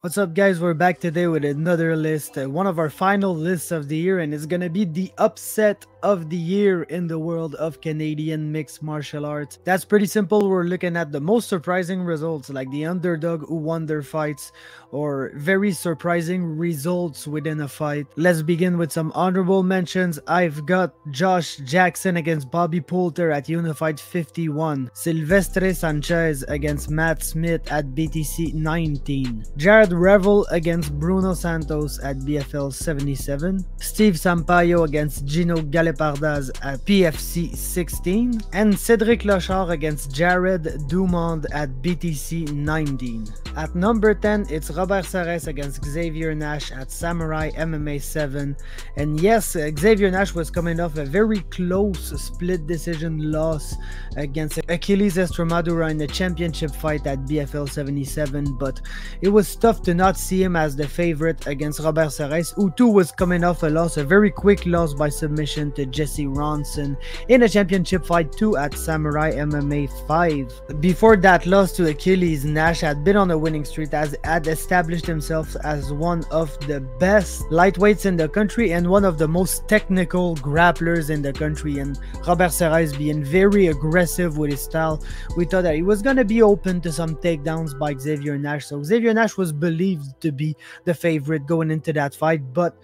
What's up, guys? We're back today with another list, one of our final lists of the year, and it's gonna be the upset of the year in the world of Canadian mixed martial arts. That's pretty simple. We're looking at the most surprising results, like the underdog who won their fights, or very surprising results within a fight. Let's begin with some honorable mentions. I've got Josh Jackson against Bobby Poulter at Unified 51, Silvestre Sanchez against Matt Smith at BTC 19, Jared Revel against Bruno Santos at BFL 77, Steve Sampaio against Gino Galepardas at PFC 16, and Cedric Lochard against Jared Dumond at BTC 19. At number 10, it's Robert Sares against Xavier Nash at Samurai MMA 7. And yes, Xavier Nash was coming off a very close split decision loss against Achilles Estremadura in the championship fight at BFL 77, but it was tough to not see him as the favorite against Robert Sares, who too was coming off a loss, a very quick loss by submission to Jesse Ronson in a championship fight too at Samurai MMA 5. Before that loss to Achilles, Nash had been on a winning streak, as had established himself as one of the best lightweights in the country and one of the most technical grapplers in the country. And Robert Sares being very aggressive with his style, we thought that he was going to be open to some takedowns by Xavier Nash. So Xavier Nash was believed to be the favorite going into that fight, but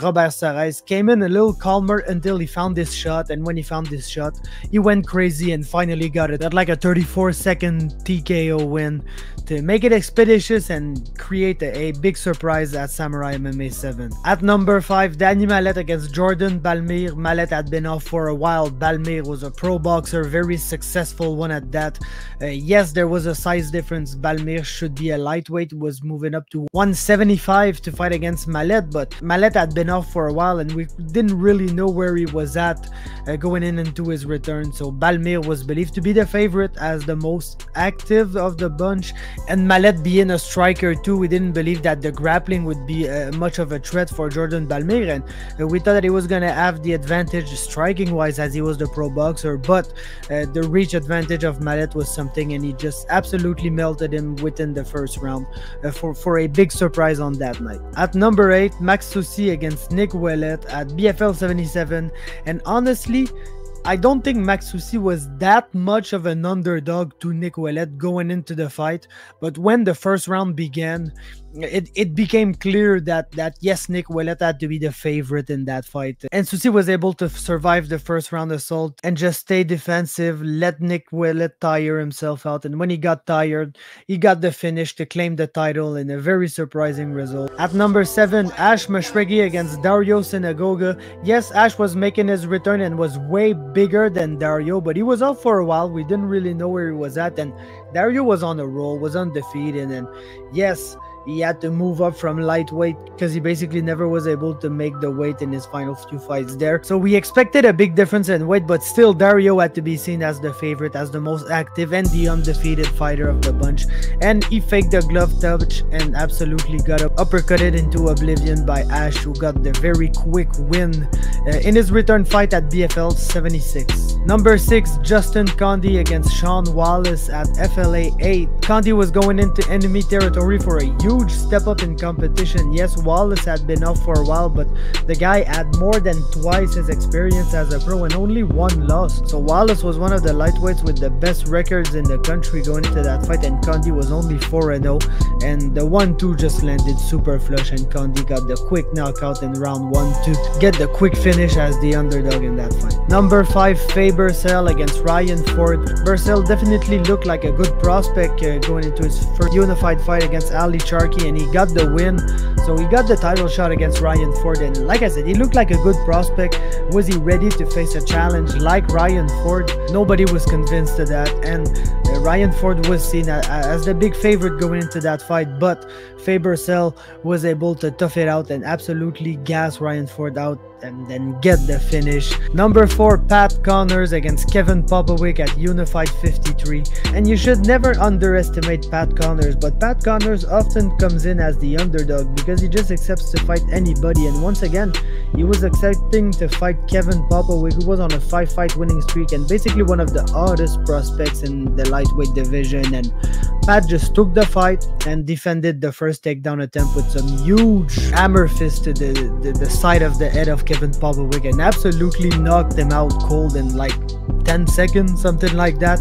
Robert Sares came in a little calmer until he found this shot, and when he found this shot, he went crazy and finally got it at like a 34-second TKO win to make it expeditious and create a big surprise at Samurai MMA 7. At number 5, Danny Mallet against Jordan Balmir. Mallet had been off for a while. Balmir was a pro boxer, very successful one at that. Yes, there was a size difference. Balmir should be a lightweight, was moving up to 175 to fight against Mallet, but Mallet had been off for a while and we didn't really know where he was at going into his return. So Balmir was believed to be the favorite as the most active of the bunch, and Mallet being a striker too, we didn't believe that the grappling would be much of a threat for Jordan Balmir, and we thought that he was gonna have the advantage striking wise as he was the pro boxer, but the reach advantage of Mallet was something, and he just absolutely melted him within the first round for a big surprise on that night. At number 8, Max Soucy against Nick Ouellet at BFL 77, and honestly, I don't think Max Soucy was that much of an underdog to Nick Ouellet going into the fight, but when the first round began, it became clear that yes, Nick Ouellet had to be the favorite in that fight, and Soucy was able to survive the first round assault and just stay defensive, let Nick Ouellet tire himself out, and when he got tired, he got the finish to claim the title in a very surprising result. At number 7, Ash Mashreghi against Dario Sinagoga. Yes, Ash was making his return and was way bigger than Dario, but he was out for a while. We didn't really know where he was at, and Dario was on a roll, was undefeated, and yes, he had to move up from lightweight because he basically never was able to make the weight in his final few fights there. So we expected a big difference in weight, but still Dario had to be seen as the favorite, as the most active and the undefeated fighter of the bunch. And he faked the glove touch and absolutely got uppercutted into oblivion by Ash, who got the very quick win in his return fight at BFL 76. Number 6, Justin Conde against Sean Wallace at FLA 8. Conde was going into enemy territory for a huge step up in competition. Yes, Wallace had been off for a while, but the guy had more than twice his experience as a pro and only one loss. So Wallace was one of the lightweights with the best records in the country going into that fight, and Conde was only 4-0, and the 1-2 just landed super flush, and Conde got the quick knockout in round 1 to get the quick finish as the underdog in that fight. Number 5, Faye Burcell against Ryan Ford. Burcell definitely looked like a good prospect going into his first unified fight against Ali Charkey, and he got the win, so he got the title shot against Ryan Ford. And like I said, he looked like a good prospect. Was he ready to face a challenge like Ryan Ford? Nobody was convinced of that, and Ryan Ford was seen as the big favorite going into that fight, but Faye Burcell was able to tough it out and absolutely gas Ryan Ford out and then get the finish. Number 4, Pat Connors against Kevin Popovic at Unified 53. And you should never underestimate Pat Connors, but Pat Connors often comes in as the underdog because he just accepts to fight anybody. And once again, he was accepting to fight Kevin Popovic, who was on a 5-fight winning streak and basically one of the oddest prospects in the lightweight division. And Pat just took the fight and defended the first takedown attempt with some huge hammer fist to the side of the head of Kevin Popovic and absolutely knocked him out cold in like 10 seconds, something like that.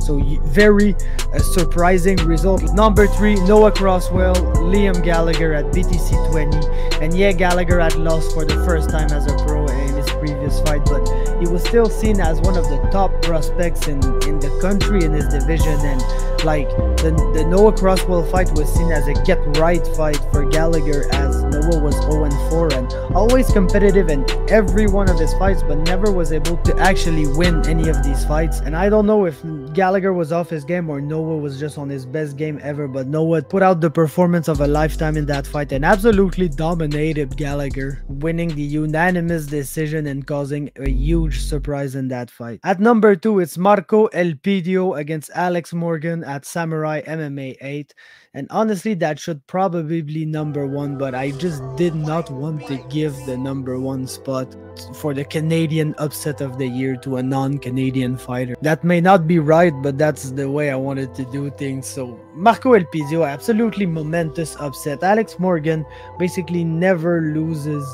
So very surprising result. Number 3, Noah Crosswell, Liam Gallagher at BTC 20. And yeah, Gallagher had lost for the first time as a pro in his previous fight, but he was still seen as one of the top prospects in the country in his division. And like the Noah Crosswell fight was seen as a get right fight for Gallagher, as Noah was 0-4 and always competitive in every one of his fights, but never was able to actually win any of these fights. And I don't know if Gallagher was off his game or Noah was just on his best game ever, but Noah put out the performance of a lifetime in that fight and absolutely dominated Gallagher, winning the unanimous decision and causing a huge surprise in that fight. At number 2, it's Marco Elpidio against Alex Morgan at Samurai MMA 8. And honestly, that should probably be number 1, but I just did not want to give the number 1 spot for the Canadian upset of the year to a non-Canadian fighter. That may not be right, but that's the way I wanted to do things. So Marco Elpidio, absolutely momentous upset. Alex Morgan basically never loses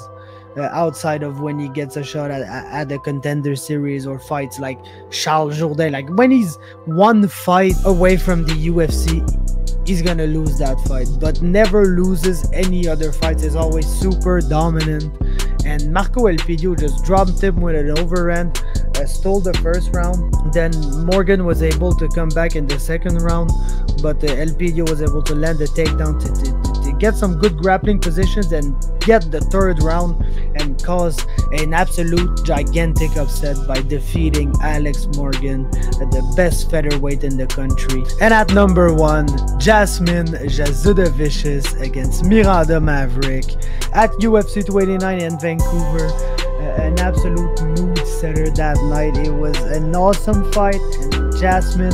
outside of when he gets a shot at the Contender Series or fights like Charles Jourdain. Like when he's one fight away from the UFC, he's gonna lose that fight, but never loses any other fights. Is always super dominant. And Marco Elpidio just dropped him with an overhand, stole the first round. Then Morgan was able to come back in the second round, but Elpidio was able to land the takedown to get some good grappling positions and get the third round and cause an absolute gigantic upset by defeating Alex Morgan, the best featherweight in the country. And at number 1, Jasmine Jasudavicius against Miranda Maverick at UFC 289 in Vancouver. An absolute mood setter that night. It was an awesome fight, and Jasmine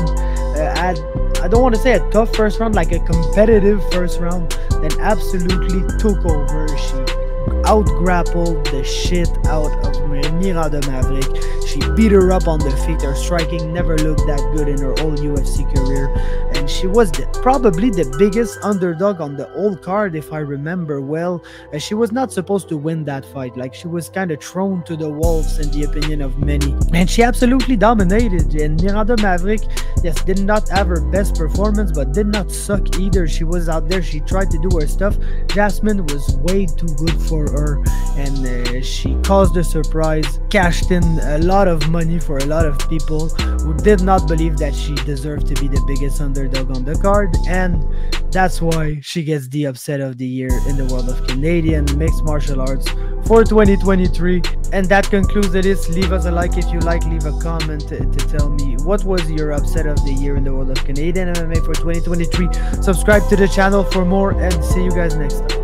had, I don't want to say a tough first round, like a competitive first round, then absolutely took over. She out-grappled the shit out of Miranda Maverick. She beat her up on the feet. Her striking never looked that good in her whole UFC career, and she was probably the biggest underdog on the whole card, if I remember well. She was not supposed to win that fight. Like, she was kind of thrown to the wolves in the opinion of many, and she absolutely dominated. And Miranda Maverick, yes, did not have her best performance, but did not suck either. She was out there, she tried to do her stuff. Jasmine was way too good for her, and she caused a surprise, cashed in a lot of money for a lot of people who did not believe that she deserved to be the biggest underdog on the card, and that's why she gets the upset of the year in the world of Canadian mixed martial arts for 2023. And that concludes the list. Leave us a like if you like, leave a comment to tell me what was your upset of the year in the world of Canadian MMA for 2023. Subscribe to the channel for more, and see you guys next time.